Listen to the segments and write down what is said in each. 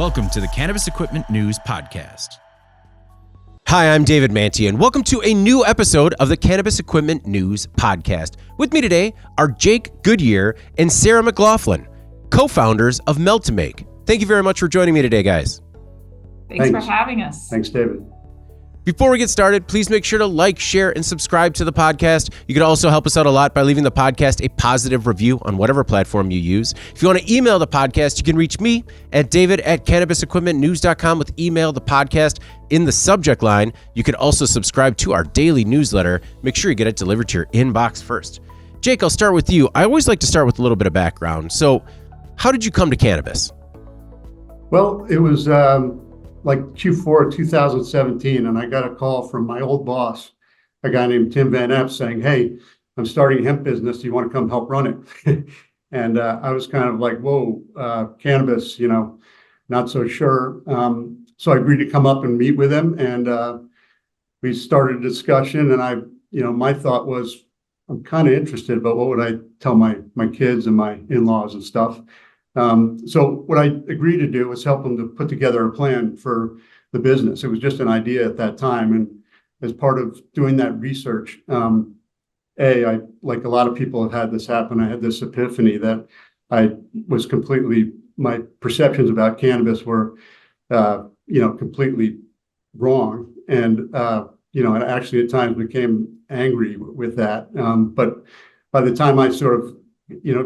Welcome to the Cannabis Equipment News Podcast. Hi, I'm David Manti, and welcome to a new episode of the Cannabis Equipment News Podcast. With me today are Jake Goodyear and Sarah McLaughlin, co-founders of Melt to Make. Thank you very much for joining me today, guys. Thanks for having us. Thanks, David. Before we get started, please make sure to like, share, and subscribe to the podcast. You can also help us out a lot by leaving the podcast a positive review on whatever platform you use. If you want to email the podcast, you can reach me at david@cannabisequipmentnews.com with email the podcast in the subject line. You can also subscribe to our daily newsletter. Make sure you get it delivered to your inbox first. Jake, I'll start with you. I always like to start with a little bit of background. So how did you come to cannabis? Well, it was like Q4 2017, and I got a call from my old boss, a guy named Tim Van Epp, saying, "Hey, I'm starting a hemp business. Do you want to come help run it?" And I was kind of like, whoa, cannabis, not so sure. So I agreed to come up and meet with him, and we started a discussion. And my thought was, I'm kind of interested, but what would I tell my kids and my in-laws and stuff? So what I agreed to do was help them to put together a plan for the business. It was just an idea at that time. And as part of doing that research, I, like a lot of people have had this happen, I had this epiphany that I was my perceptions about cannabis were, completely wrong. And, and actually at times became angry with that. But by the time I sort of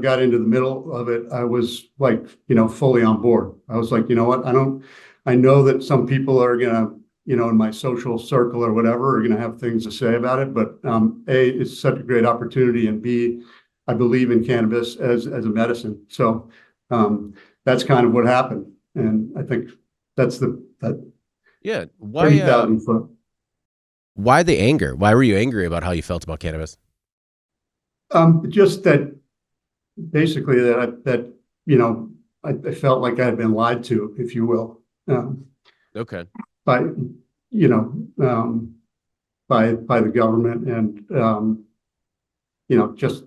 got into the middle of it, I was like, fully on board. I was like, you know what? I know that some people are going to, in my social circle or whatever, are going to have things to say about it. But A, it's such a great opportunity. And B, I believe in cannabis as a medicine. So that's kind of what happened. And I think that's Yeah. 30,000 foot. Why the anger? Why were you angry about how you felt about cannabis? Just that basically that I felt like I had been lied to, if you will. Okay. By the government, and just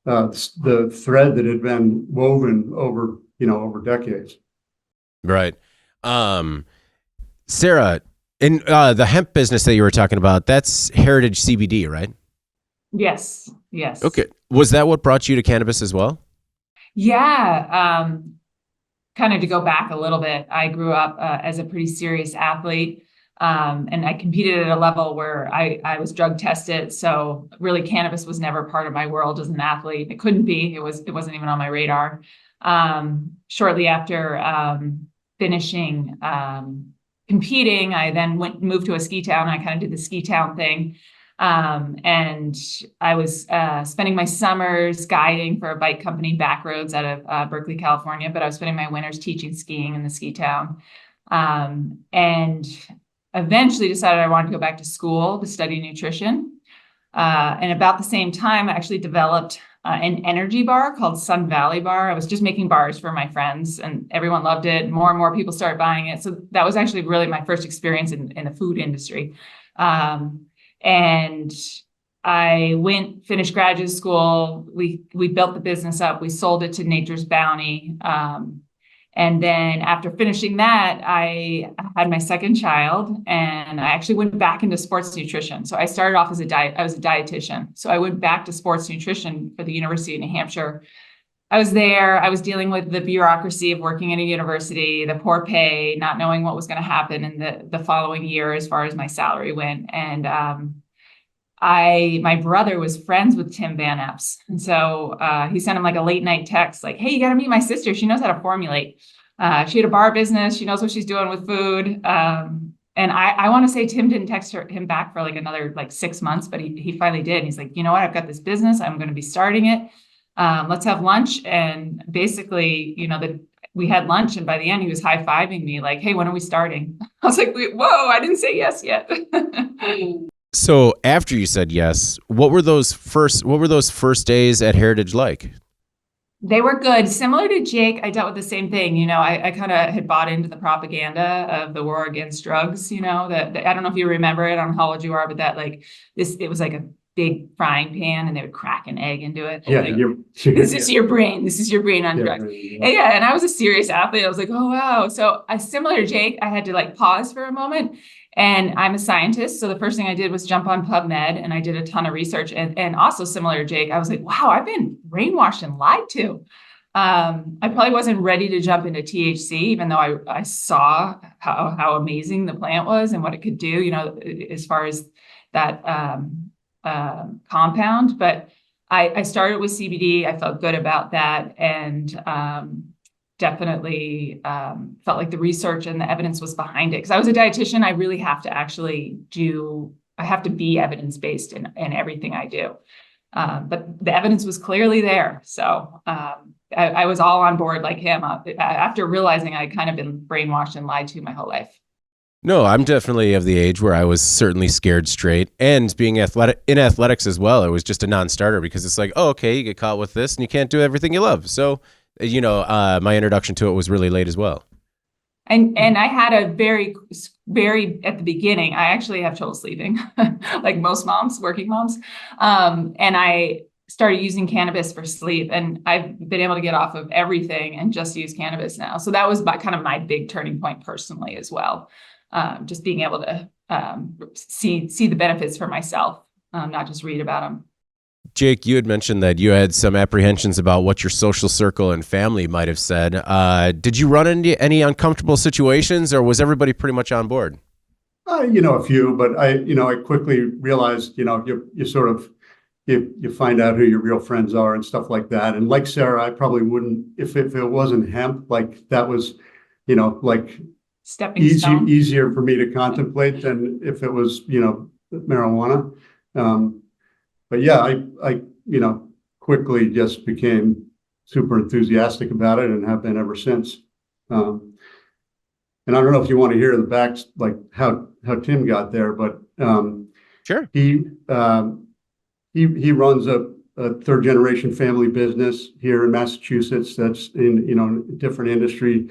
the thread that had been woven over decades. Right. Sarah, in the hemp business that you were talking about, that's Heritage CBD, right? Yes. Okay. Was that what brought you to cannabis as well? Yeah. Kind of to go back a little bit, I grew up as a pretty serious athlete, and I competed at a level where I was drug tested. So really cannabis was never part of my world as an athlete. It couldn't be. It wasn't even on my radar. Shortly after finishing competing, I then moved to a ski town. I kind of did the ski town thing. And I was spending my summers guiding for a bike company, Backroads, out of Berkeley, California, but I was spending my winters teaching skiing in the ski town. And eventually decided I wanted to go back to school to study nutrition. And about the same time, I actually developed an energy bar called Sun Valley Bar. I was just making bars for my friends, and everyone loved it. More and more people started buying it. So that was actually really my first experience in the food industry. And I finished graduate school. We built the business up. We sold it to Nature's Bounty. And then after finishing that, I had my second child, and I actually went back into sports nutrition. So I started off I was a dietitian. So I went back to sports nutrition for the University of New Hampshire. I was there. I was dealing with the bureaucracy of working in a university, the poor pay, not knowing what was going to happen in the following year as far as my salary went. And my brother was friends with Tim Van Epp's. And so he sent him like a late night text like, "Hey, you got to meet my sister. She knows how to formulate. She had a bar business. She knows what she's doing with food." And I want to say Tim didn't text him back for like another 6 months, but he finally did. And he's like, "You know what? I've got this business. I'm going to be starting it. Let's have lunch." And basically, we had lunch, and by the end he was high-fiving me like, "Hey, when are we starting?" I was like, "Whoa, I didn't say yes yet." So after you said yes, what were those first days at Heritage like? They were good. Similar to Jake, I dealt with the same thing. I kind of had bought into the propaganda of the war against drugs, that I don't know if you remember it, I don't know how old you are, but that it was like a big frying pan and they would crack an egg into it. Yeah, Like, this is your brain. This is your brain on drugs. And I was a serious athlete. I was like, oh, wow. So similar to Jake, I had to like pause for a moment. And I'm a scientist. So the first thing I did was jump on PubMed and I did a ton of research. And also similar to Jake, I was like, wow, I've been brainwashed and lied to. I probably wasn't ready to jump into THC, even though I saw how amazing the plant was and what it could do, you know, as far as that compound. But I started with CBD. I felt good about that. And definitely felt like the research and the evidence was behind it. Because I was a dietitian, I really have to I have to be evidence-based in everything I do. But the evidence was clearly there. So I was all on board like him after realizing I'd kind of been brainwashed and lied to my whole life. No, I'm definitely of the age where I was certainly scared straight, and being in athletics as well, it was just a non-starter because it's like, oh, okay, you get caught with this and you can't do everything you love. So, you know, my introduction to it was really late as well. And I had a very at the beginning, I actually have trouble sleeping, like most moms, working moms. And I started using cannabis for sleep, and I've been able to get off of everything and just use cannabis now. So that was kind of my big turning point personally as well. Just being able to see the benefits for myself, not just read about them. Jake, you had mentioned that you had some apprehensions about what your social circle and family might have said. Did you run into any uncomfortable situations, or was everybody pretty much on board? You know, a few, but I quickly realized, you know, you sort of, you find out who your real friends are and stuff like that. And like Sarah, I probably wouldn't, if it wasn't hemp, like that was, you know, like stepping stone. Easier for me to contemplate than if it was, you know, marijuana. But yeah, I you know, quickly just became super enthusiastic about it and have been ever since. And I don't know if you want to hear the back, like how Tim got there, but sure. He runs a third generation family business here in Massachusetts that's in, you know, different industry,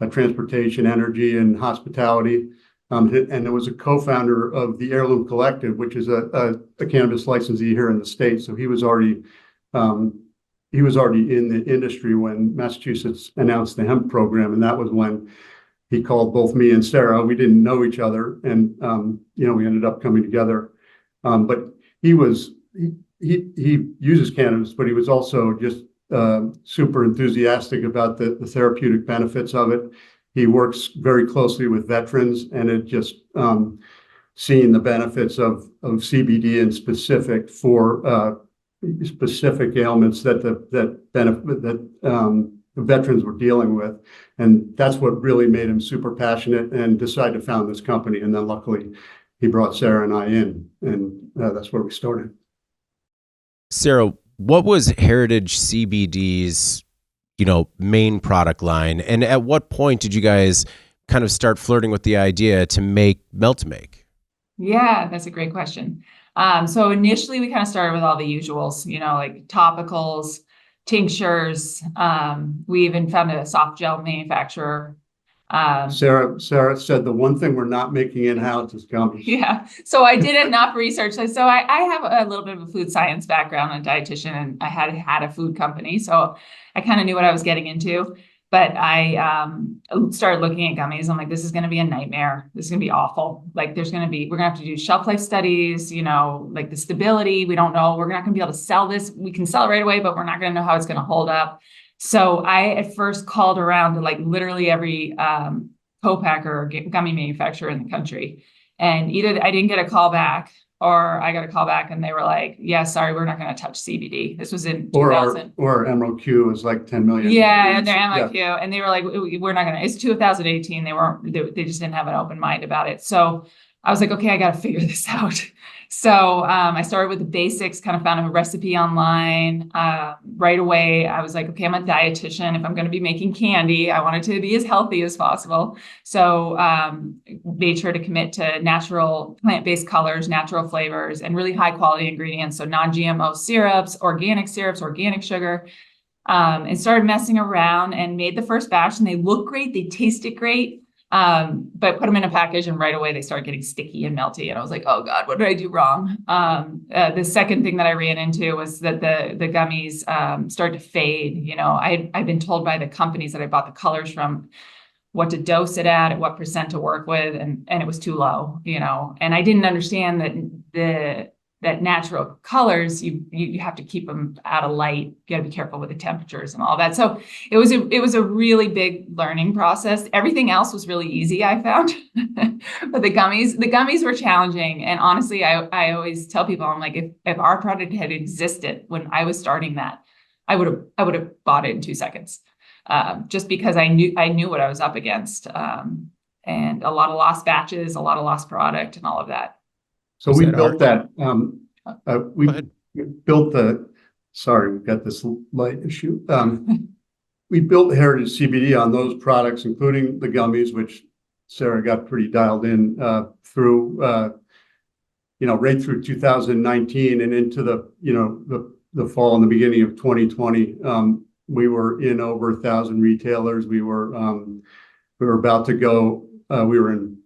transportation, energy, and hospitality. And it was a co-founder of the Heirloom Collective, which is a cannabis licensee here in the state. So he was already in the industry when Massachusetts announced the hemp program, and that was when he called both me and Sarah. We didn't know each other, and you know, we ended up coming together. But he uses cannabis, but he was also just super enthusiastic about the therapeutic benefits of it. He works very closely with veterans, and it just seeing the benefits of CBD in specific for specific ailments that the veterans were dealing with, and that's what really made him super passionate and decide to found this company. And then luckily, he brought Sarah and I in, and that's where we started. Sarah, what was Heritage CBD's, you know, main product line, and at what point did you guys kind of start flirting with the idea to make Melt-to-Make? Yeah, that's a great question. So initially we kind of started with all the usuals, you know, like topicals, tinctures. We even found a soft gel manufacturer. Sarah said the one thing we're not making in-house is gummies. Yeah. So I did enough research. So I have a little bit of a food science background, a dietitian, and I had a food company. So I kind of knew what I was getting into, but I started looking at gummies. I'm like, this is going to be a nightmare. This is going to be awful. Like we're going to have to do shelf life studies, you know, like the stability. We don't know. We're not going to be able to sell this. We can sell it right away, but we're not going to know how it's going to hold up. So I at first called around to like literally every co-packer or gummy manufacturer in the country. And either I didn't get a call back, or I got a call back and they were like, yeah, sorry, we're not going to touch CBD. This was in 2000. Or MOQ was like 10 million. Yeah, and their MOQ. Yeah. And they were like, we're not going to, it's 2018. They just didn't have an open mind about it. So I was like, okay, I got to figure this out. So I started with the basics, kind of found a recipe online. Right away, I was like, okay, I'm a dietitian. If I'm going to be making candy, I want it to be as healthy as possible. So made sure to commit to natural plant-based colors, natural flavors, and really high quality ingredients. So non-GMO syrups, organic sugar, and started messing around and made the first batch, and they look great. They tasted great. But put them in a package and right away they started getting sticky and melty. And I was like, oh God, what did I do wrong? The second thing that I ran into was that the gummies started to fade. You know, I'd been told by the companies that I bought the colors from what to dose it at what percent to work with, and it was too low, you know. And I didn't understand that natural colors, you have to keep them out of light. You got to be careful with the temperatures and all that. So it was a really big learning process. Everything else was really easy, I found, but the gummies were challenging. And honestly, I always tell people, I'm like, if our product had existed when I was starting that, I would have bought it in 2 seconds, just because I knew what I was up against, and a lot of lost batches, a lot of lost product, and all of that. So we built that. We built sorry, we've got this light issue. We built Heritage CBD on those products, including the gummies, which Sarah got pretty dialed in through, right through 2019 and into the fall and the beginning of 2020. We were in over 1,000 retailers. We were about to go. We were in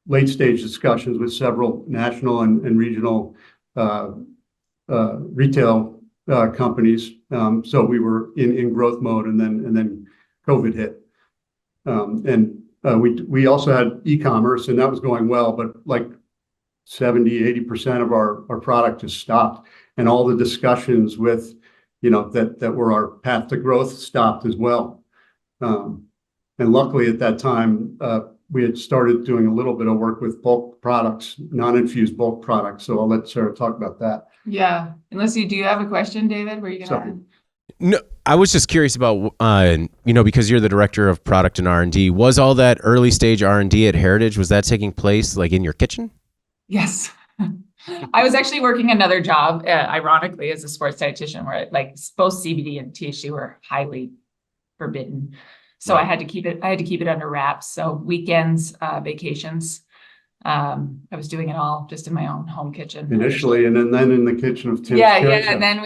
late stage discussions with several national and regional retail companies. So we were in growth mode, and then COVID hit. We also had e-commerce, and that was going well, but like 70-80% of our product just stopped, and all the discussions with that were our path to growth stopped as well. And luckily at that time, we had started doing a little bit of work with bulk products, non-infused bulk products. So I'll let Sarah talk about that. Yeah. Unless do you have a question, David? Were you going to add? No, I was just curious about, because you're the director of product and R&D, was all that early stage R&D at Heritage, was that taking place like in your kitchen? Yes. I was actually working another job, ironically, as a sports dietitian, where like both CBD and THC were highly forbidden. So I had to keep it under wraps. So weekends, vacations, I was doing it all just in my own home kitchen initially, and then in the kitchen of Tim's. And then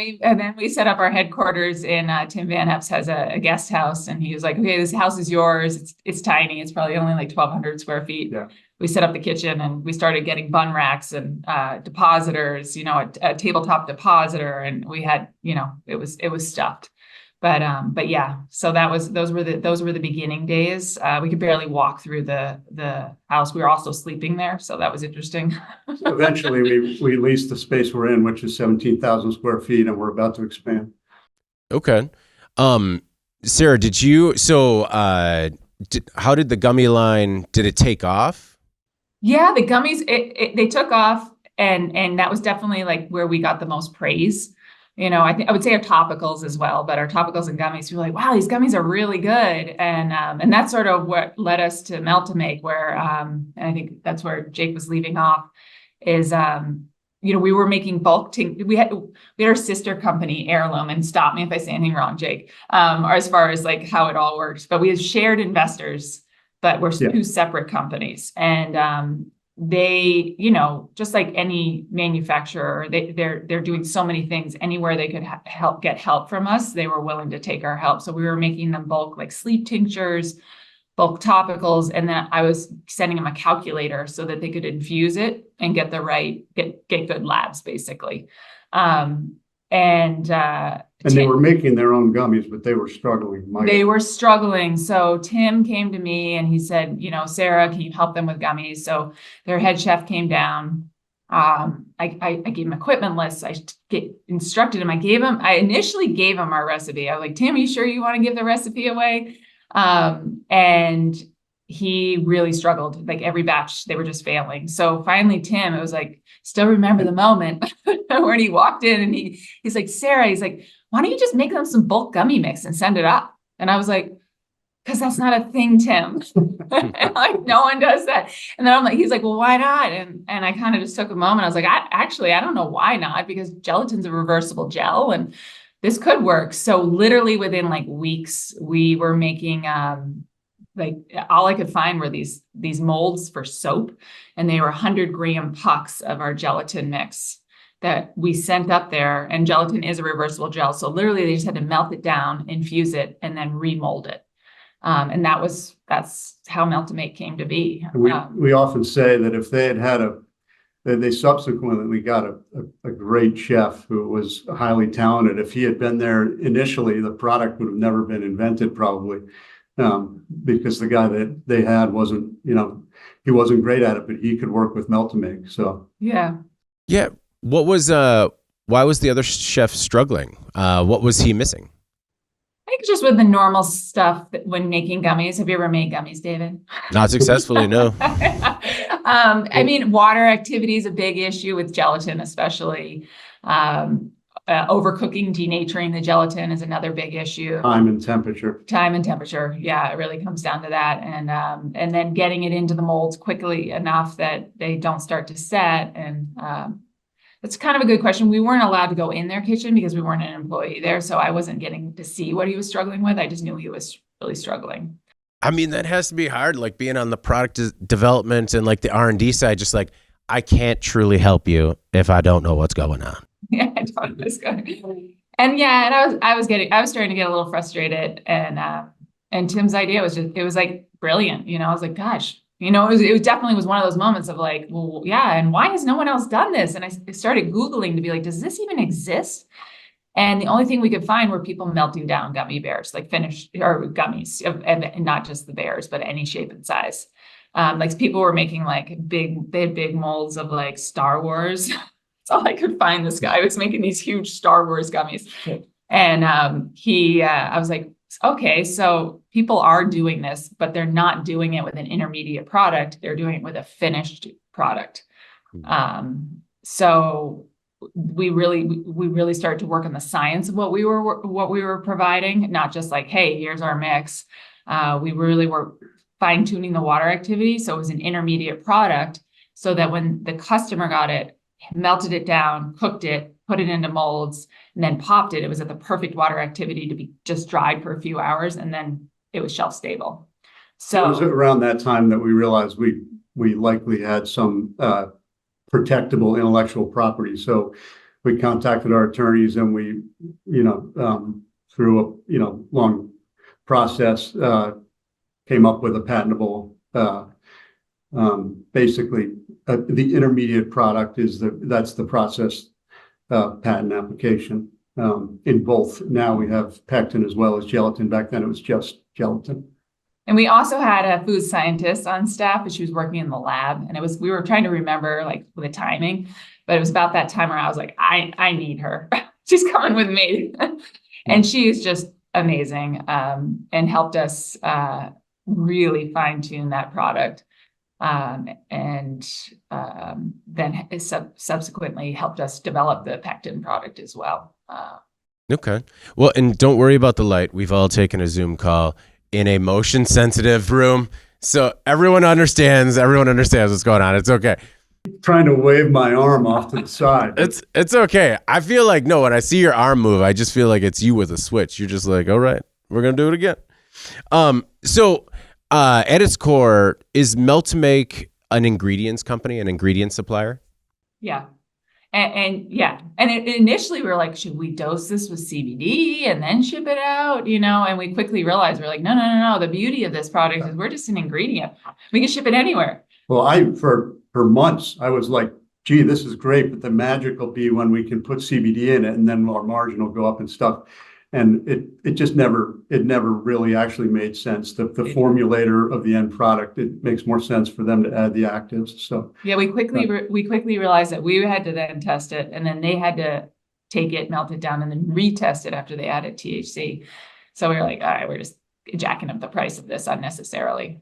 we set up our headquarters in Tim Van Epps has a guest house, and he was like, okay, this house is yours. It's tiny. It's probably only like 1,200 square feet. Yeah. We set up the kitchen, and we started getting bun racks and depositors, a tabletop depositor, and we had, it was stuffed. But yeah, so those were the beginning days. We could barely walk through the house. We were also sleeping there, so that was interesting. So eventually, we leased the space we're in, which is 17,000 square feet, and we're about to expand. Okay, Sarah, how did the gummy line? Did it take off? Yeah, the gummies they took off, and that was definitely like where we got the most praise. I would say our topicals as well, but our topicals and gummies, we were like, wow, these gummies are really good. And that's sort of what led us to Melt to Make, where, and I think that's where Jake was leaving off, is, we were making bulk, we had our sister company, Heirloom, and stop me if I say anything wrong, Jake, or as far as like how it all works, but we had shared investors, but we're two separate companies. And, they, just like any manufacturer, they're doing so many things. Anywhere they could get help from us, they were willing to take our help. So we were making them bulk, like sleep tinctures, bulk topicals, and then I was sending them a calculator so that they could infuse it and get good labs, basically. And they were making their own gummies, but they were struggling. They were struggling. So Tim came to me and he said, Sarah, can you help them with gummies? So their head chef came down. I gave him equipment lists. I instructed him. I initially gave him our recipe. I was like, Tim, are you sure you want to give the recipe away? And he really struggled. Like every batch, they were just failing. So finally, Tim, it was like, still remember the moment when he walked in and he's like, Sarah, he's like, why don't you just make them some bulk gummy mix and send it up? And I was like, because that's not a thing, Tim. And like, no one does that. And then he's like, well, why not? And I kind of just took a moment. I was like, I don't know why not, because gelatin's a reversible gel and this could work. So literally within like weeks, we were making, like all I could find were these molds for soap, and they were 100-gram pucks of our gelatin mix that we sent up there. And gelatin is a reversible gel. So literally they just had to melt it down, infuse it, and then remold it. And that's how Melt-to-Make came to be. We often say that if they they subsequently got a great chef who was highly talented. If he had been there initially, the product would have never been invented probably, because the guy that they had wasn't, he wasn't great at it, but he could work with Melt-to-Make. So yeah. What was why was the other chef struggling? What was he missing? I think just with the normal stuff that when making gummies. Have you ever made gummies, David? Not successfully, no. I mean, water activity is a big issue with gelatin, especially. Overcooking, denaturing the gelatin is another big issue. Time and temperature. Yeah, it really comes down to that. And then getting it into the molds quickly enough that they don't start to set. And that's kind of a good question. We weren't allowed to go in their kitchen because we weren't an employee there. So I wasn't getting to see what he was struggling with. I just knew he was really struggling. I mean, that has to be hard, like being on the product development and like the R&D side, just like, I can't truly help you if I don't know what's going on. Yeah, I don't know what's going on. And I was starting to get a little frustrated, and Tim's idea was it was like brilliant. I was like, gosh, it definitely was one of those moments of like, well, yeah. And why has no one else done this? And I started Googling to be like, does this even exist? And the only thing we could find were people melting down gummy bears, like finished or gummies, and not just the bears, but any shape and size. Like people were making like they had big molds of like Star Wars. That's all I could find. This guy was making these huge Star Wars gummies. And I was like, okay, so people are doing this, but they're not doing it with an intermediate product. They're doing it with a finished product. So we really started to work on the science of what we were providing, not just like, hey, here's our mix. We really were fine-tuning the water activity. So it was an intermediate product so that when the customer got it, melted it down, cooked it, put it into molds, and then popped it, it was at the perfect water activity to be just dried for a few hours, and then it was shelf stable. So it was around that time that we realized we likely had some protectable intellectual property. So we contacted our attorneys, and we, through a long process, came up with a patentable, basically the intermediate product that's the process patent application in both. Now we have pectin as well as gelatin. Back then it was just gelatin. And we also had a food scientist on staff, but she was working in the lab, and we were trying to remember like the timing, but it was about that time where I was like, I need her. She's coming with me. And she is just amazing, and helped us really fine tune that product. And then subsequently helped us develop the pectin product as well. Okay. Well, and don't worry about the light. We've all taken a Zoom call in a motion sensitive room. So everyone understands what's going on. It's okay. Trying to wave my arm off to the side. It's okay. I feel like, no, when I see your arm move, I just feel like it's you with a switch. You're just like, all right, we're going to do it again. So at its core, is Melt-to-Make an ingredients company, an ingredient supplier? Yeah. And initially we were like, should we dose this with CBD and then ship it out? And we quickly realized we're like, no. The beauty of this product is we're just an ingredient. We can ship it anywhere. Well, for months, I was like, gee, this is great, but the magic will be when we can put CBD in it and then our margin will go up and stuff. And it just never really actually made sense. The formulator of the end product, it makes more sense for them to add the actives. So yeah, we quickly realized that we had to then test it, and then they had to take it, melt it down, and then retest it after they added THC. So we were like, all right, we're just jacking up the price of this unnecessarily.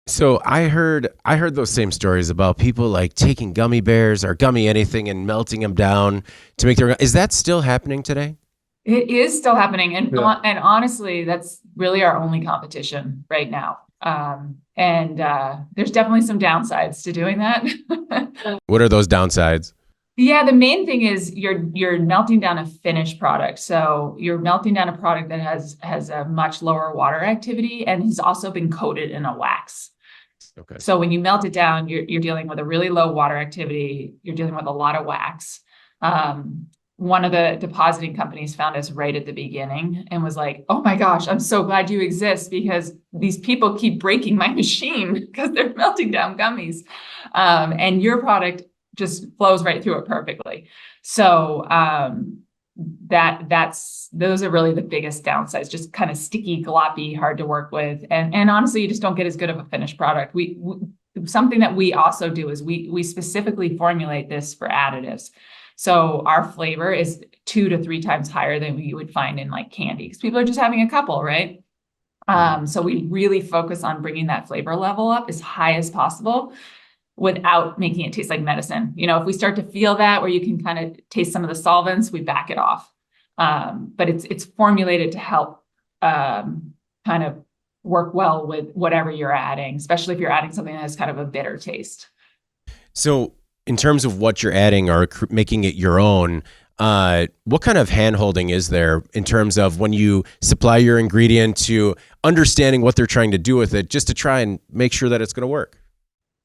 So I heard those same stories about people like taking gummy bears or gummy anything and melting them down to make their. Is that still happening today? It is still happening. And honestly, that's really our only competition right now. And there's definitely some downsides to doing that. What are those downsides? Yeah, the main thing is you're melting down a finished product. So you're melting down a product that has a much lower water activity and has also been coated in a wax. Okay. So when you melt it down, you're dealing with a really low water activity. You're dealing with a lot of wax. one of the depositing companies found us right at the beginning and was like, oh my gosh, I'm so glad you exist, because these people keep breaking my machine because they're melting down gummies. And your product just flows right through it perfectly. So those are really the biggest downsides, just kind of sticky, gloppy, hard to work with. And honestly, you just don't get as good of a finished product. Something that we also do is we specifically formulate this for additives. So our flavor is 2 to 3 times higher than you would find in like candy, because people are just having a couple, right? So we really focus on bringing that flavor level up as high as possible without making it taste like medicine. If we start to feel that, where you can kind of taste some of the solvents, we back it off. But it's formulated to help kind of work well with whatever you're adding, especially if you're adding something that has kind of a bitter taste. So in terms of what you're adding or making it your own, what kind of hand-holding is there in terms of when you supply your ingredient to understanding what they're trying to do with it, just to try and make sure that it's going to work?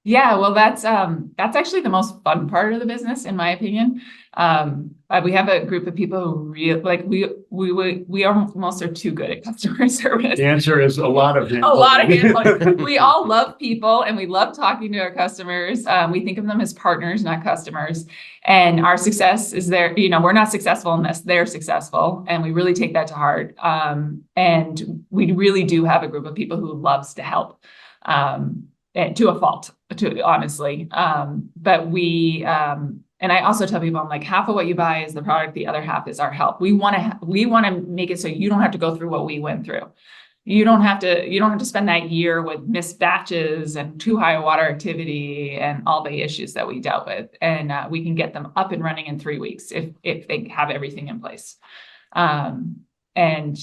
Yeah, well, that's actually the most fun part of the business, in my opinion. We have a group of people who really like we almost are too good at customer service. The answer is a lot of A lot of hand-holding. We all love people and we love talking to our customers. We think of them as partners, not customers. And our success is we're not successful unless they're successful. And we really take that to heart. And we really do have a group of people who loves to help. To a fault, honestly. But and I also tell people, I'm like, half of what you buy is the product, the other half is our help. We want to make it so you don't have to go through what we went through. You don't have to spend that year with missed batches and too high water activity and all the issues that we dealt with. And we can get them up and running in 3 weeks if they have everything in place. And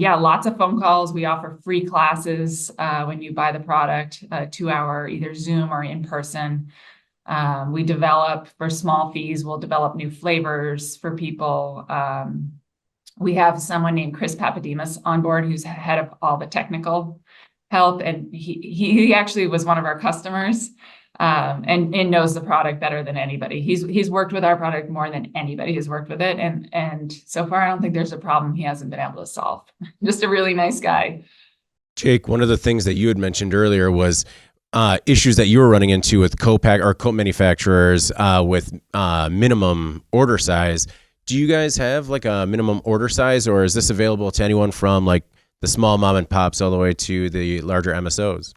yeah, lots of phone calls. We offer free classes when you buy the product, 2-hour, either Zoom or in person. We develop for small fees. We'll develop new flavors for people. We have someone named Chris Papademos on board, who's head of all the technical help. And he actually was one of our customers. And knows the product better than anybody. He's worked with our product more than anybody has worked with it. And so far, I don't think there's a problem he hasn't been able to solve. Just a really nice guy. Jake, one of the things that you had mentioned earlier was issues that you were running into with co-manufacturers with minimum order size. Do you guys have like a minimum order size, or is this available to anyone from like the small mom and pops all the way to the larger MSOs?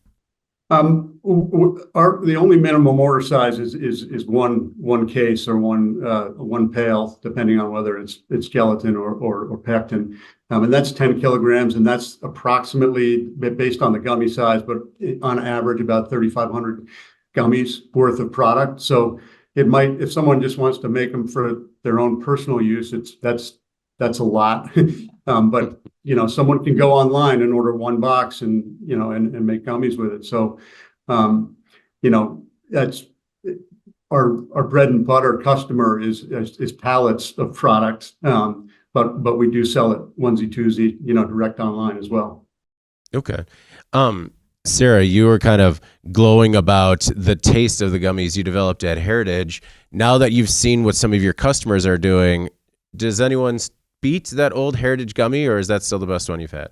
The only minimum order size is one case or one pail, depending on whether it's gelatin or pectin, and that's 10 kilograms, and that's approximately, based on the gummy size, but on average about 3,500 gummies worth of product. So it might, if someone just wants to make them for their own personal use, that's a lot. But someone can go online and order one box and make gummies with it. So, that's our bread and butter customer is pallets of products. But we do sell it onesie twosie, direct online as well. Okay. Sarah, you were kind of glowing about the taste of the gummies you developed at Heritage. Now that you've seen what some of your customers are doing, does anyone beat that old Heritage gummy, or is that still the best one you've had?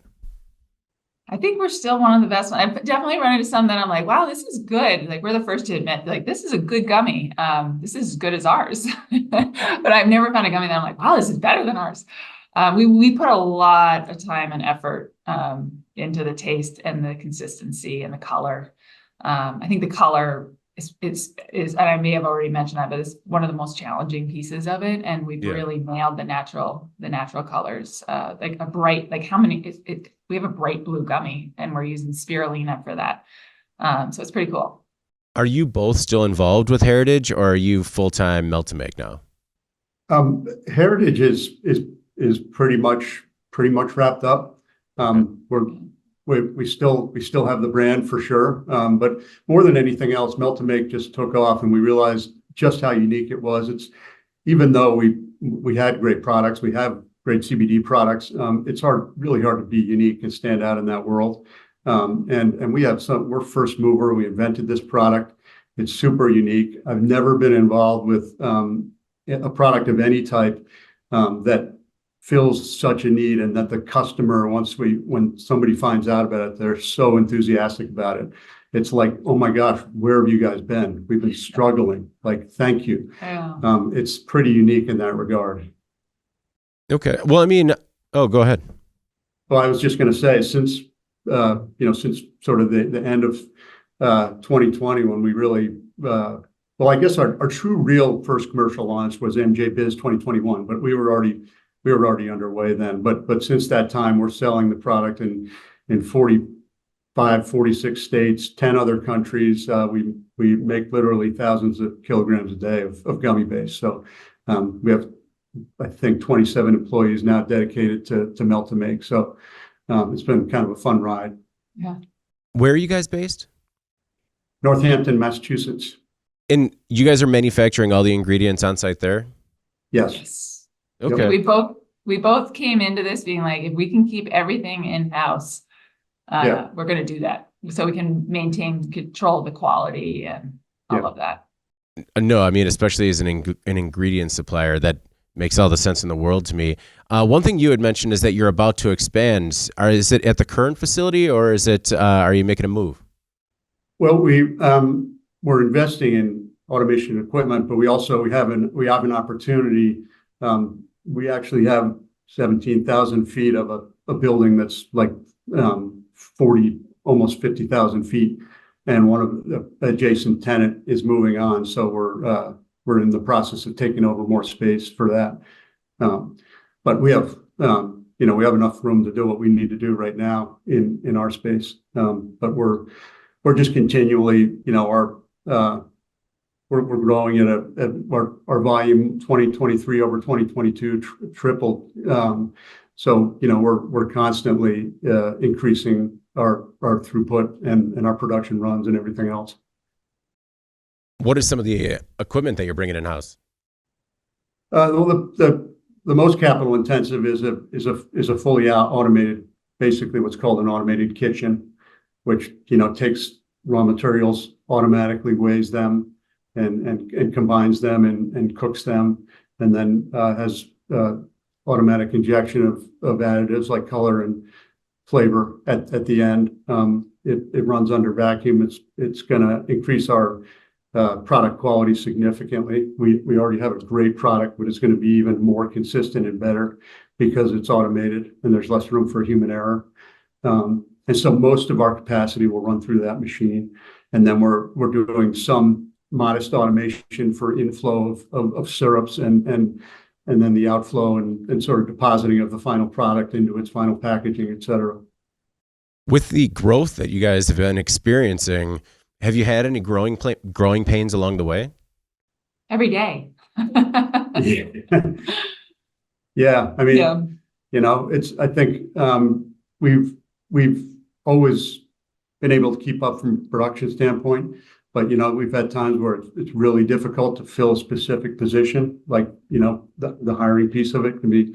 I think we're still one of the best ones. I've definitely run into some that I'm like, wow, this is good. Like, we're the first to admit, like, this is a good gummy. This is as good as ours. But I've never found a gummy that I'm like, wow, this is better than ours. We put a lot of time and effort into the taste and the consistency and the color. I think the color is, and I may have already mentioned that, but it's one of the most challenging pieces of it. And we've really nailed the natural colors, like a bright, like how many, we have a bright blue gummy and we're using spirulina for that. So it's pretty cool. Are you both still involved with Heritage, or are you full-time melt to make now? Heritage is pretty much wrapped up. We still have the brand for sure, but more than anything else, melt to make just took off, and we realized just how unique it was. It's, even though we had great products, we have great CBD products. It's really hard to be unique and stand out in that world. And we're first mover. We invented this product. It's super unique. I've never been involved with a product of any type that fills such a need, and that the customer, when somebody finds out about it, they're so enthusiastic about it. It's like, oh my gosh, where have you guys been? We've been struggling. Like, thank you. Yeah. It's pretty unique in that regard. Okay. Well, I mean, oh, go ahead. Well, I was just going to say, since since sort of the end of 2020, when we really, well, I guess our true real first commercial launch was MJ Biz 2021, but we were already underway then. But since that time, we're selling the product in 46 states, 10 other countries. We make literally thousands of kilograms a day of gummy base. So we have, I think, 27 employees now dedicated to melt to make. So it's been kind of a fun ride. Yeah. Where are you guys based? Northampton, Massachusetts. And you guys are manufacturing all the ingredients on site there? Yes. Yes. Okay. We both came into this being like, if we can keep everything in-house, we're going to do that, so we can maintain control of the quality and all of that. No, I mean, especially as an ingredient supplier, that makes all the sense in the world to me. One thing you had mentioned is that you're about to expand. Is it at the current facility, or is it? Are you making a move? Well, we're investing in automation equipment, but we have an opportunity. We actually have 17,000 feet of a building that's like 40, almost 50,000 feet, and one of the adjacent tenant is moving on. So we're in the process of taking over more space for that. But we have enough room to do what we need to do right now in our space. But we're just continually, we're growing at our volume 2023 over 2022 tripled. So we're constantly increasing our throughput and our production runs and everything else. What is some of the equipment that you're bringing in house? Well, the most capital intensive is a fully automated, basically what's called an automated kitchen, which takes raw materials, automatically weighs them, and combines them and cooks them, and then has automatic injection of additives like color and flavor at the end. It runs under vacuum. It's going to increase our product quality significantly. We already have a great product, but it's going to be even more consistent and better because it's automated and there's less room for human error. And so most of our capacity will run through that machine. And then we're doing some modest automation for inflow of syrups and then the outflow and sort of depositing of the final product into its final packaging, et cetera. With the growth that you guys have been experiencing, have you had any growing pains along the way? Every day. Yeah. I mean, I think we've always been able to keep up from a production standpoint, but we've had times where it's really difficult to fill a specific position. Like the hiring piece of it can be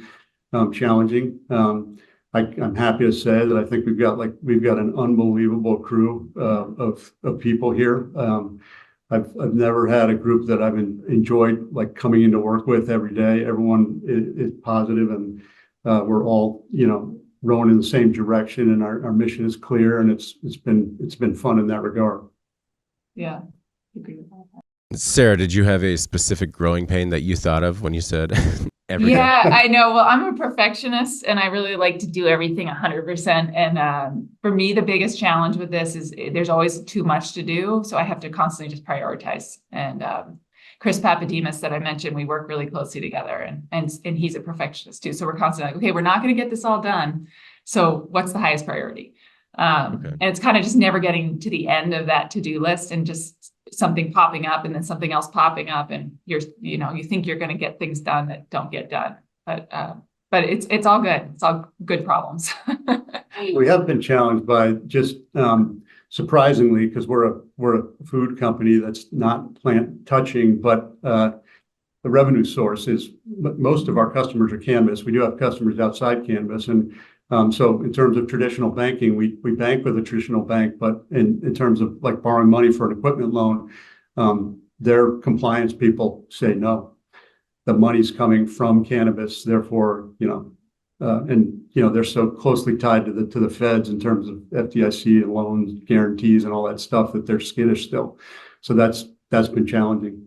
challenging. I'm happy to say that I think we've got an unbelievable crew of people here. I've never had a group that I've enjoyed like coming into work with every day. Everyone is positive, and we're all rowing in the same direction, and our mission is clear, and it's been fun in that regard. Yeah, I agree with that. Sarah, did you have a specific growing pain that you thought of when you said every day? I know. Well, I'm a perfectionist and I really like to do everything 100%. And for me, the biggest challenge with this is there's always too much to do. So I have to constantly just prioritize. And Chris Papademos that I mentioned, we work really closely together, and he's a perfectionist too. So we're constantly like, okay, we're not going to get this all done. So what's the highest priority? And it's kind of just never getting to the end of that to-do list and just something popping up and then something else popping up, and you think you're going to get things done that don't get done, but it's all good. It's all good problems. We have been challenged by just surprisingly, because we're a food company that's not plant touching, but the revenue source is most of our customers are cannabis. We do have customers outside cannabis, and so in terms of traditional banking, we bank with a traditional bank, but in terms of like borrowing money for an equipment loan, their compliance people say no. the money's coming from cannabis, therefore, and they're so closely tied to the feds in terms of FDIC and loans, guarantees, and all that stuff that they're skittish still. So that's been challenging.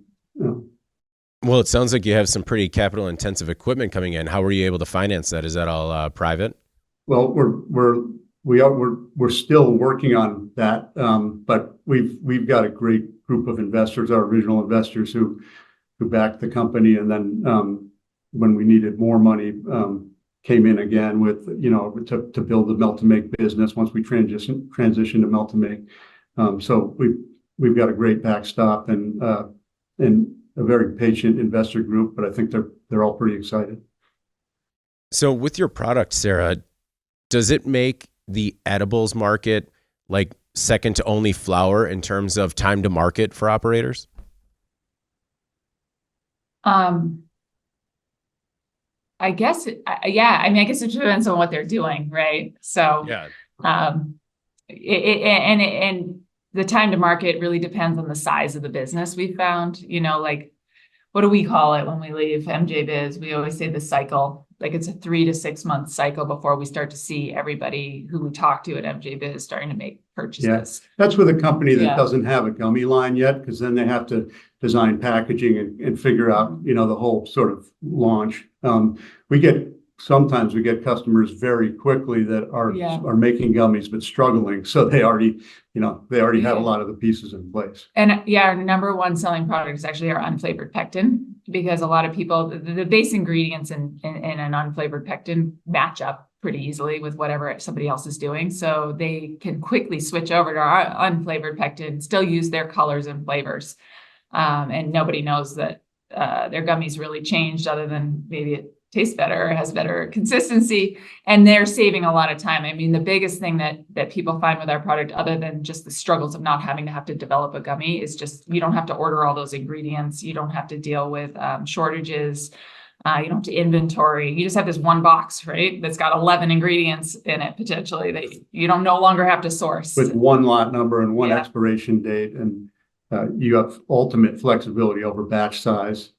Well, it sounds like you have some pretty capital intensive equipment coming in. How were you able to finance that? Is that all private? Well, we're still working on that, but we've got a great group of investors, our original investors who backed the company, and then when we needed more money, came in again with to build the melt to make business once we transition to melt to make. So we've got a great backstop and a very patient investor group, but I think they're all pretty excited. So with your product, Sarah, does it make the edibles market like second to only flower in terms of time to market for operators? I guess, yeah. I mean, I guess it depends on what they're doing, right? So, Yeah. and the time to market really depends on the size of the business. We found, like, what do we call it when we leave MJ Biz? We always say the cycle. Like, it's a 3 to 6 month cycle before we start to see everybody who we talk to at MJ Biz starting to make purchases. Yeah, that's with a company that doesn't have a gummy line yet, because then they have to design packaging and figure out, the whole sort of launch. Sometimes we get customers very quickly that are making gummies but struggling, so they already have a lot of the pieces in place. And our number one selling product is actually our unflavored pectin, because a lot of people, the base ingredients in an unflavored pectin match up pretty easily with whatever somebody else is doing, so they can quickly switch over to our unflavored pectin, still use their colors and flavors, and nobody knows that their gummies really changed, other than maybe it tastes better, has better consistency, and they're saving a lot of time. I mean, the biggest thing that people find with our product, other than just the struggles of not having to have to develop a gummy, is just you don't have to order all those ingredients. You don't have to deal with shortages. You don't have to inventory. You just have this one box, right? That's got 11 ingredients in it potentially that you don't no longer have to source. With one lot number and one expiration date, and you have ultimate flexibility over batch size.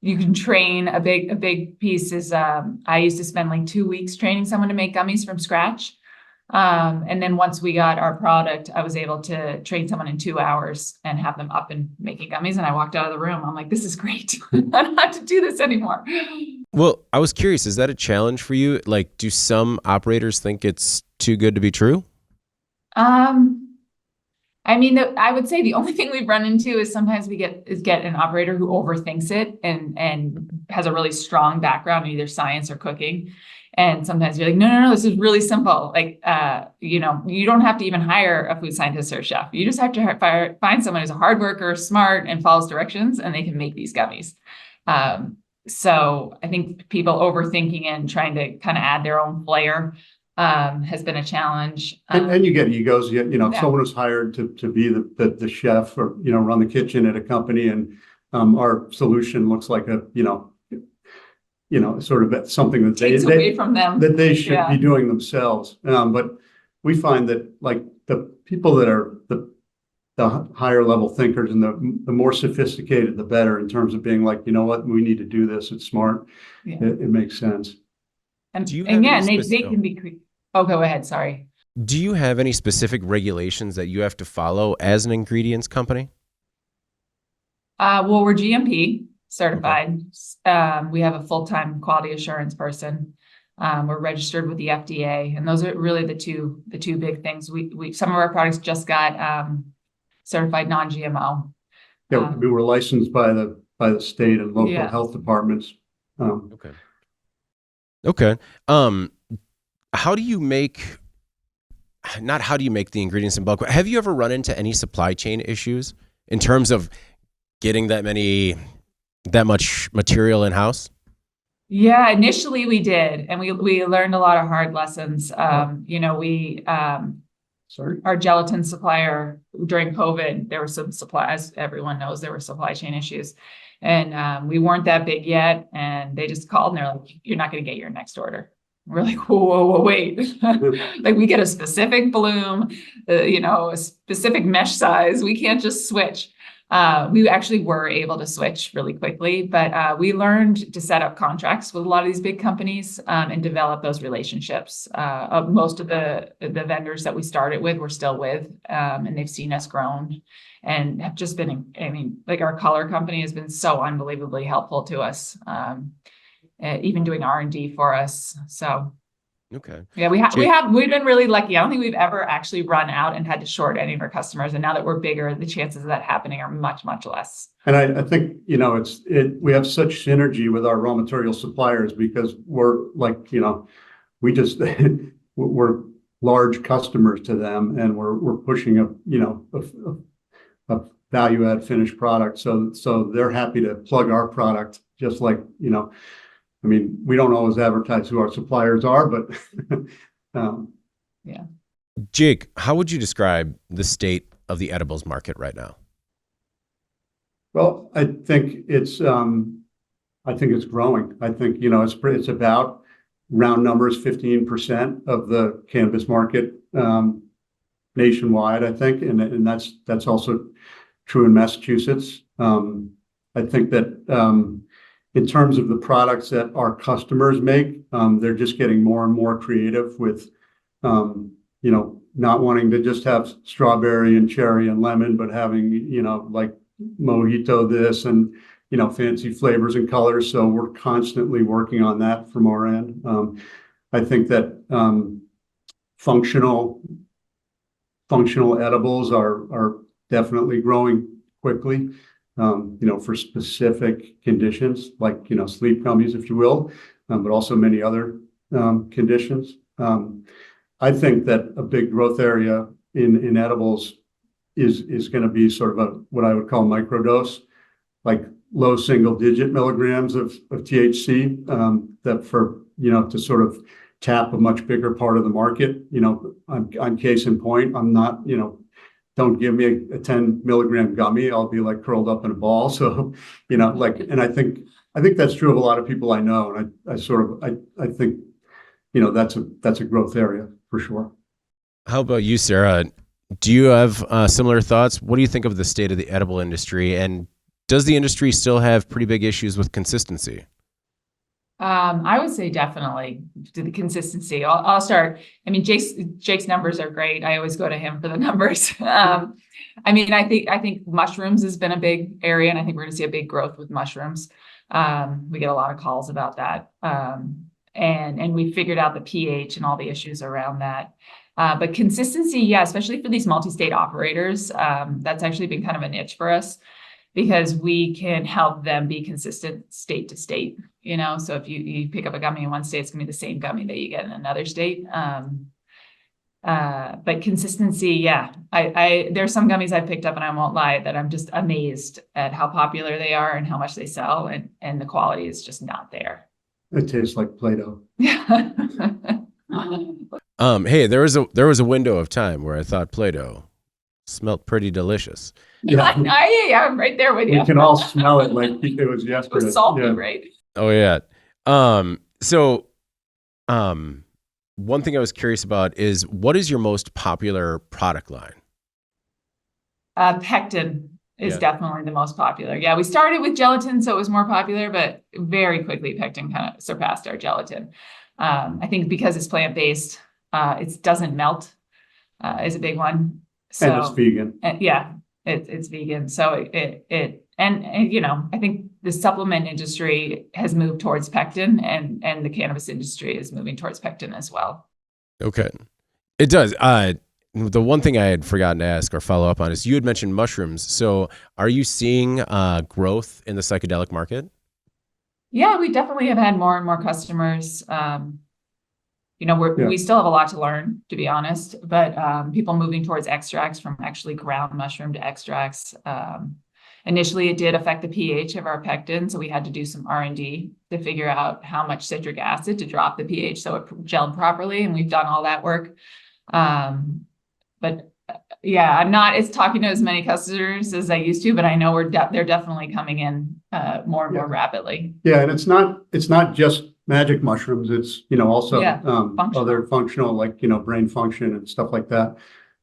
You can train. A big piece is I used to spend like 2 weeks training someone to make gummies from scratch. And then once we got our product, I was able to train someone in 2 hours and have them up and making gummies. And I walked out of the room. I'm like, this is great. I don't have to do this anymore. Well, I was curious, is that a challenge for you? Like, do some operators think it's too good to be true? I mean, I would say the only thing we've run into is sometimes we get an operator who overthinks it and has a really strong background in either science or cooking. And sometimes you're like, no, this is really simple. Like, you don't have to even hire a food scientist or a chef. You just have to find someone who's a hard worker, smart, and follows directions, and they can make these gummies. So I think people overthinking and trying to kind of add their own flair has been a challenge. And you get egos. Someone was hired to be the chef or, run the kitchen at a company, and our solution looks like a, sort of something that takes away from them, that they should be doing themselves. But we find that, like, the people that are the higher level thinkers and the more sophisticated, the better, in terms of being like, you know what, we need to do this. It's smart. Yeah. It makes sense. And they can be. Oh, go ahead. Sorry. Do you have any specific regulations that you have to follow as an ingredients company? Well, we're GMP certified. Okay. We have a full-time quality assurance person. We're registered with the FDA, and those are really the two big things. We some of our products just got certified non-GMO. Yeah, we were licensed by the state and local health departments. Okay. How do you make the ingredients in bulk? Have you ever run into any supply chain issues in terms of getting that much material in-house? Yeah, initially we did. And we learned a lot of hard lessons. Our gelatin supplier during COVID, there were some as everyone knows, there were supply chain issues. And we weren't that big yet. And they just called and they're like, you're not going to get your next order. We're like, whoa, wait. Like, we get a specific bloom, a specific mesh size. We can't just switch. We actually were able to switch really quickly, but we learned to set up contracts with a lot of these big companies and develop those relationships. Most of the vendors that we started with, we're still with, and they've seen us grown and have just been, I mean, like our color company has been so unbelievably helpful to us, even doing R&D for us. So Okay. yeah, we've been really lucky. I don't think we've ever actually run out and had to short any of our customers. And now that we're bigger, the chances of that happening are much, much less. And I think, we have such synergy with our raw material suppliers because we're like, we just, we're large customers to them, and we're pushing a value add finished product. So they're happy to plug our product, just like, I mean, we don't always advertise who our suppliers are, but Yeah. Jake, how would you describe the state of the edibles market right now? well, I think it's growing. I think, it's about round numbers, 15% of the cannabis market nationwide, I think. And that's also true in Massachusetts. I think that in terms of the products that our customers make, they're just getting more and more creative with, not wanting to just have strawberry and cherry and lemon, but having, like mojito this and, fancy flavors and colors. So we're constantly working on that from our end. I think that functional edibles are definitely growing quickly. For specific conditions like, sleep gummies, if you will, but also many other conditions. I think that a big growth area in edibles is going to be sort of what I would call microdose, like low single digit milligrams of THC, that for, to sort of tap a much bigger part of the market. I'm case in point, I'm not, don't give me a 10 milligram gummy, I'll be like curled up in a ball. So, and I think that's true of a lot of people I know. And I think, that's a growth area for sure. How about you, Sarah? Do you have similar thoughts? What do you think of the state of the edible industry? And does the industry still have pretty big issues with consistency? I would say definitely to the consistency. I'll start. I mean, Jake's numbers are great. I always go to him for the numbers. I think mushrooms has been a big area, and I think we're going to see a big growth with mushrooms. We get a lot of calls about that, and we figured out the pH and all the issues around that. But consistency, yeah, especially for these multi-state operators, that's actually been kind of a niche for us, because we can help them be consistent state to state, so if you pick up a gummy in one state, it's gonna be the same gummy that you get in another state. But consistency, yeah, there's some gummies I've picked up, and I won't lie, that I'm just amazed at how popular they are and how much they sell, and the quality is just not there. It tastes like Play-Doh. Hey, there was a window of time where I thought Play-Doh smelled pretty delicious. Yeah, I'm right there with you. We can all smell it like it was yesterday. It was salty, yeah. Right? Oh yeah. So one thing I was curious about is, what is your most popular product line? Pectin is definitely the most popular. Yeah, we started with gelatin, so it was more popular, but very quickly Pectin kind of surpassed our gelatin. I think because it's plant-based, it doesn't melt, is a big one. So, and it's vegan. It's vegan. So I think the supplement industry has moved towards pectin, and the cannabis industry is moving towards pectin as well. Okay. It does. The one thing I had forgotten to ask or follow up on is, you had mentioned mushrooms. So are you seeing growth in the psychedelic market? Yeah, we definitely have had more and more customers. We still have a lot to learn, to be honest, but people moving towards extracts from actually ground mushroom to extracts. Initially, it did affect the pH of our pectin, so we had to do some R&D to figure out how much citric acid to drop the pH so it gelled properly, and we've done all that work. But yeah, I'm not as talking to as many customers as I used to, but I know they're definitely coming in more and more rapidly. Yeah, and it's not just magic mushrooms. It's also functional. Other functional, like brain function and stuff like that.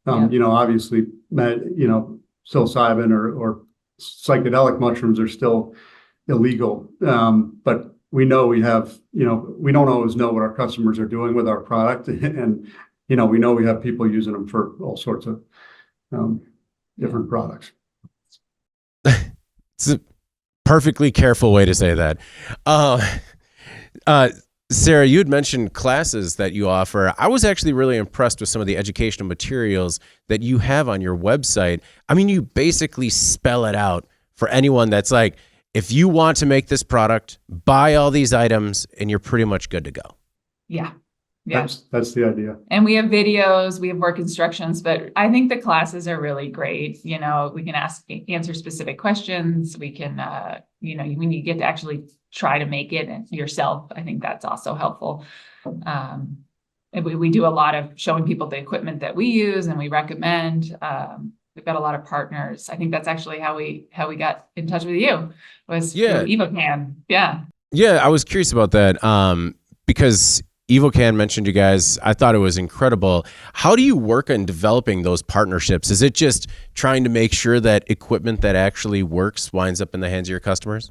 Obviously, psilocybin or psychedelic mushrooms are still illegal. But we know we have, we don't always know what our customers are doing with our product. And, we know we have people using them for all sorts of different products. It's a perfectly careful way to say that. Sarah, you had mentioned classes that you offer. I was actually really impressed with some of the educational materials that you have on your website. I mean, you basically spell it out for anyone that's like, if you want to make this product, buy all these items and you're pretty much good to go. Yeah. Yeah. That's the idea. And we have videos, we have work instructions, but I think the classes are really great. We can answer specific questions. We can, when you get to actually try to make it yourself, I think that's also helpful. And we do a lot of showing people the equipment that we use and we recommend. We've got a lot of partners. I think that's actually how we got in touch with you, was through Evocan. Yeah. Yeah, I was curious about that because Evocan mentioned you guys. I thought it was incredible. How do you work on developing those partnerships? Is it just trying to make sure that equipment that actually works winds up in the hands of your customers?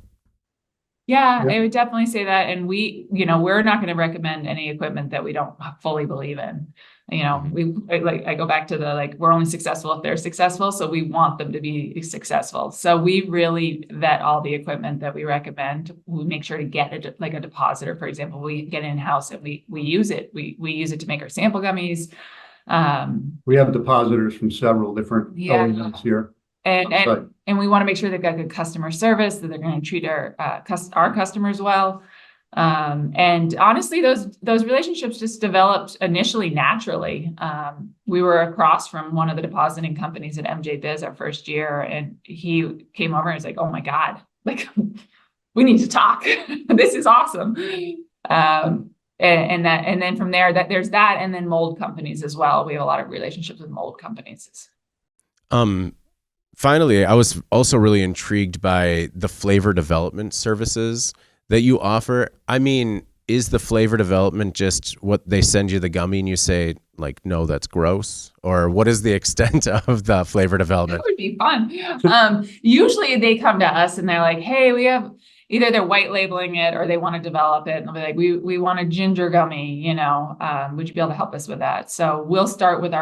Yeah, I would definitely say that. And we're not going to recommend any equipment that we don't fully believe in. I go back to we're only successful if they're successful. So we want them to be successful. So we really vet all the equipment that we recommend. We make sure to get it, like a depositor, for example, we get in-house and we use it. We use it to make our sample gummies. We have depositors from several different OEMs here. And we want to make sure they've got good customer service, that they're going to treat our customers well. And honestly, those relationships just developed initially naturally. We were across from one of the depositing companies at MJ Biz our first year, and he came over and was like, "Oh my God, we need to talk. This is awesome." And then from there, there's that, and then mold companies as well. We have a lot of relationships with mold companies. Finally, I was also really intrigued by the flavor development services that you offer. I mean, is the flavor development just what they send you the gummy and you say, no, that's gross? Or what is the extent of the flavor development? That would be fun. Usually they come to us and they're like, hey, we have, either they're white labeling it or they want to develop it. And they'll be like, we want a ginger gummy, would you be able to help us with that? So we'll start with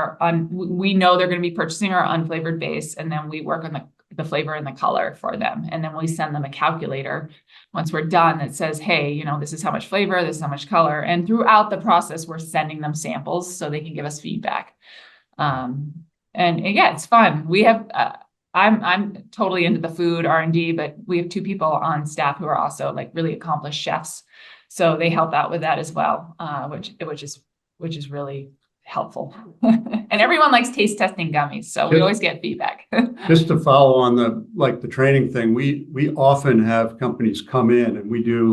we know they're going to be purchasing our unflavored base, and then we work on the flavor and the color for them. And then we send them a calculator once we're done that says, hey, this is how much flavor, this is how much color. And throughout the process, we're sending them samples so they can give us feedback. And yeah, it's fun. We have, I'm totally into the food R&D, but we have 2 people on staff who are also really accomplished chefs. So they help out with that as well, which is really helpful. And everyone likes taste testing gummies, so we always get feedback. Just to follow on the training thing, we often have companies come in and we do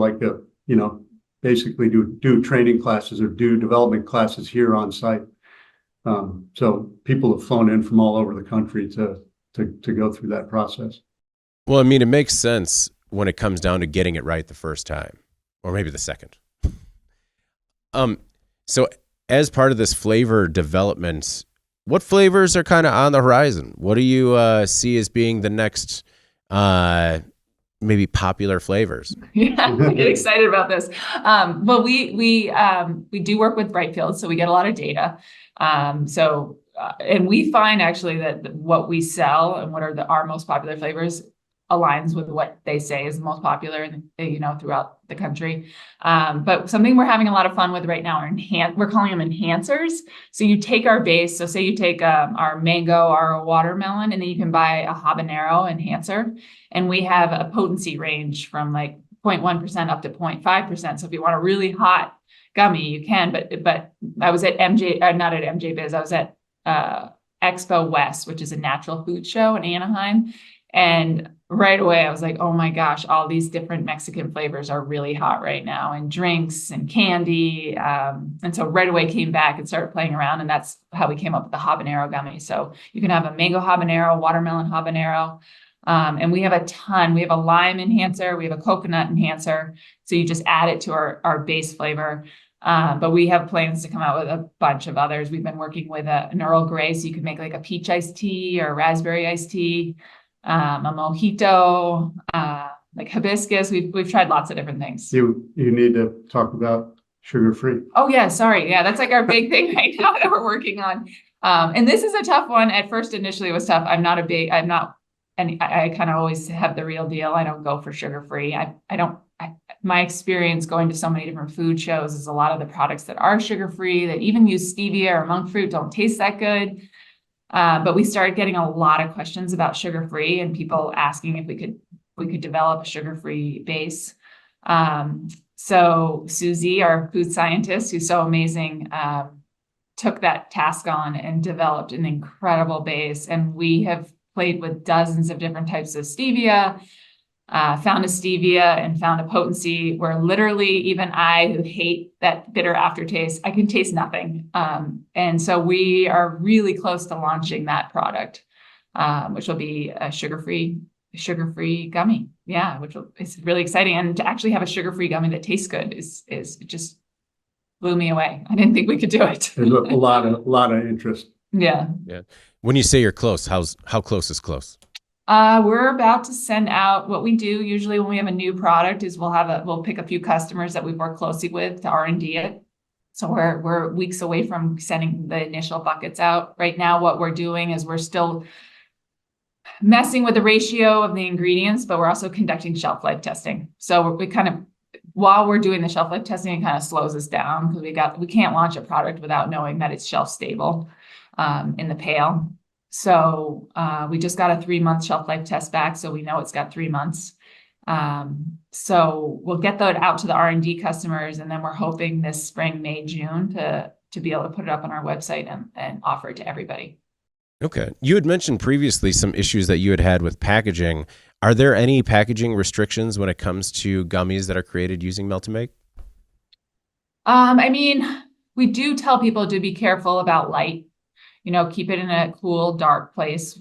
basically do training classes or do development classes here on site. So people have flown in from all over the country to go through that process. Well, I mean, it makes sense when it comes down to getting it right the first time, or maybe the second. So as part of this flavor development, what flavors are kind of on the horizon? What do you see as being the next maybe popular flavors? Yeah, I get excited about this. Well, we do work with Brightfield, so we get a lot of data. And we find actually that what we sell and what are our most popular flavors aligns with what they say is the most popular, throughout the country. But something we're having a lot of fun with right now are we're calling them enhancers. So you take our base. So say you take our mango, our watermelon, and then you can buy a habanero enhancer. And we have a potency range from 0.1% up to 0.5%. So if you want a really hot gummy, you can. But I was at not at MJ Biz. I was at Expo West, which is a natural food show in Anaheim. And right away, I was like, oh my gosh, all these different Mexican flavors are really hot right now, and drinks and candy. And so right away came back and started playing around. And that's how we came up with the habanero gummy. So you can have a mango habanero, watermelon habanero. And we have a ton. We have a lime enhancer. We have a coconut enhancer. So you just add it to our base flavor. But we have plans to come out with a bunch of others. We've been working with an Earl Grey, so you could make a peach iced tea or raspberry iced tea. a mojito, like hibiscus. We've tried lots of different things. You need to talk about sugar-free. Oh yeah, sorry. Yeah, that's like our big thing right now that we're working on. And this is a tough one. At first, initially it was tough. I'm not, and I kind of always have the real deal. I don't go for sugar-free. My experience going to so many different food shows is a lot of the products that are sugar-free, that even use stevia or monk fruit, don't taste that good. But we started getting a lot of questions about sugar-free and people asking if we could develop a sugar-free base. So Susie, our food scientist, who's so amazing, took that task on and developed an incredible base. And we have played with dozens of different types of stevia, found a stevia and found a potency where literally even I, who hate that bitter aftertaste, I can taste nothing. And so we are really close to launching that product, which will be a sugar-free gummy. Yeah, it's really exciting. And to actually have a sugar-free gummy that tastes good is it just blew me away. I didn't think we could do it. There's a lot of interest. Yeah. Yeah. When you say you're close, how close is close? We're about to send out. What we do usually when we have a new product is we'll pick a few customers that we've worked closely with to R&D it. So we're weeks away from sending the initial buckets out. Right now, what we're doing is we're still messing with the ratio of the ingredients, but we're also conducting shelf life testing. So while we're doing the shelf life testing, it kind of slows us down because we can't launch a product without knowing that it's shelf stable in the pail. So we just got a 3-month shelf life test back, so we know it's got 3 months. So we'll get that out to the R&D customers, and then we're hoping this spring, May, June, to be able to put it up on our website and offer it to everybody. Okay. You had mentioned previously some issues that you had with packaging. Are there any packaging restrictions when it comes to gummies that are created using Melt-to-Make? I mean, we do tell people to be careful about light. Keep it in a cool, dark place.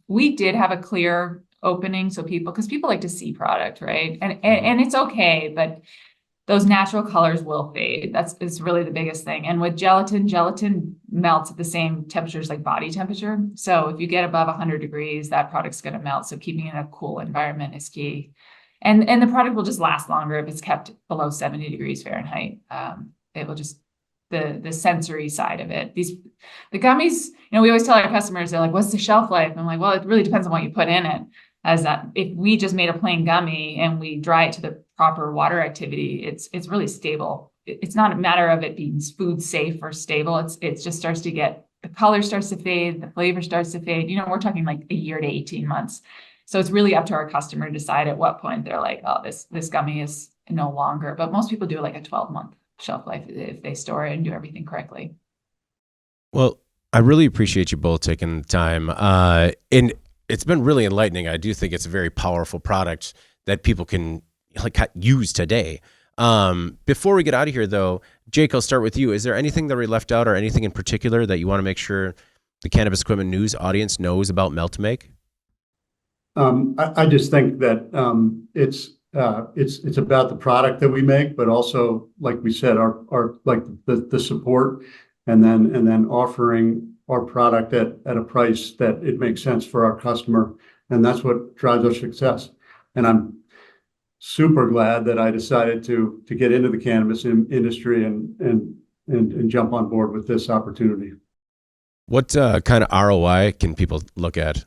We did have a clear opening because people like to see product, right? And it's okay, but those natural colors will fade. It's really the biggest thing. And with gelatin melts at the same temperatures like body temperature. So if you get above 100 degrees, that product's going to melt. So keeping it in a cool environment is key. And the product will just last longer if it's kept below 70 degrees Fahrenheit. It will just the sensory side of it. The gummies, we always tell our customers, they're like, what's the shelf life? And I'm like, well, it really depends on what you put in it. As that, if we just made a plain gummy and we dry it to the proper water activity, it's really stable. It's not a matter of it being food safe or stable. It just starts to get, the color starts to fade, the flavor starts to fade. We're talking like a year to 18 months. So it's really up to our customer to decide at what point they're like, oh, this gummy is no longer. But most people do like a 12-month shelf life if they store it and do everything correctly. Well, I really appreciate you both taking the time. And it's been really enlightening. I do think it's a very powerful product that people can use today. Before we get out of here, though, Jake, I'll start with you. Is there anything that we left out or anything in particular that you want to make sure the Cannabis Equipment News audience knows about Melt-to-Make? I just think that it's about the product that we make, but also, like we said, our like the support, and then offering our product at a price that it makes sense for our customer, and that's what drives our success. And I'm super glad that I decided to get into the cannabis industry and jump on board with this opportunity. What kind of ROI can people look at?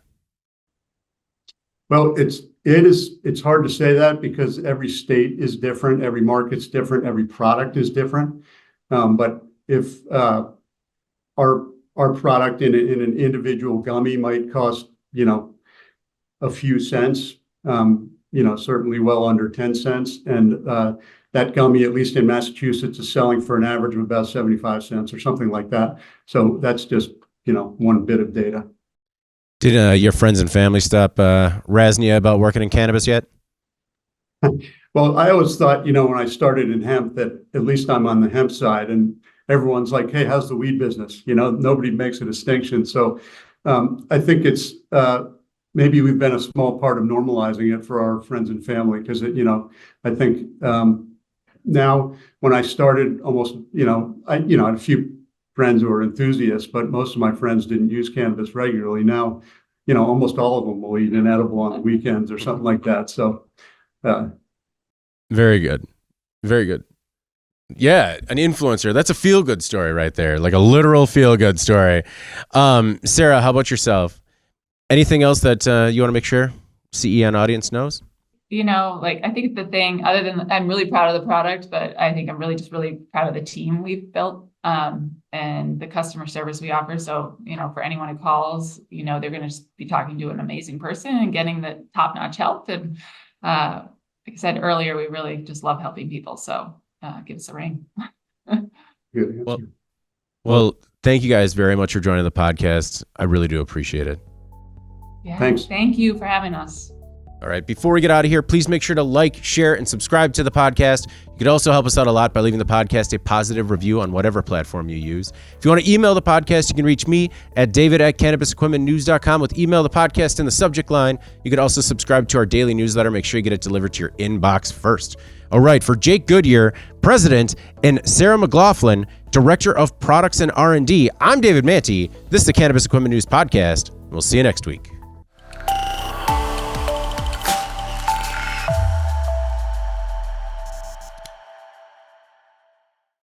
Well, it's hard to say that because every state is different, every market's different, every product is different. But if our product in an individual gummy might cost, a few cents, certainly well under 10 cents. And that gummy, at least in Massachusetts, is selling for an average of about 75 cents or something like that. So that's just, one bit of data. Did your friends and family stop razzing you about working in cannabis yet? Well, I always thought, when I started in hemp, that at least I'm on the hemp side, and everyone's like, hey, how's the weed business? Nobody makes a distinction. So I think it's maybe we've been a small part of normalizing it for our friends and family, because I think now when I started, almost, I had a few friends who are enthusiasts, but most of my friends didn't use cannabis regularly. Now, almost all of them will eat an edible on the weekends or something like that. So, very good. Very good. Yeah, an influencer. That's a feel-good story right there, like a literal feel-good story. Sarah, how about yourself? Anything else that you want to make sure CEN audience knows? I think the thing, other than I'm really proud of the product, but I think I'm really proud of the team we've built and the customer service we offer. So, for anyone who calls, they're going to just be talking to an amazing person and getting the top-notch help. And like I said earlier, we really just love helping people. So give us a ring. Well, thank you guys very much for joining the podcast. I really do appreciate it. Yeah, thanks. Thank you for having us. All right, before we get out of here, please make sure to like, share, and subscribe to the podcast. You could also help us out a lot by leaving the podcast a positive review on whatever platform you use. If you want to email the podcast, you can reach me at david@cannabisequipmentnews.com with email the podcast in the subject line. You could also subscribe to our daily newsletter. Make sure you get it delivered to your inbox first. All right, for Jake Goodyear, President, and Sarah McLaughlin, Director of Products and R&D, I'm David Manti. This is the Cannabis Equipment News Podcast. We'll see you next week.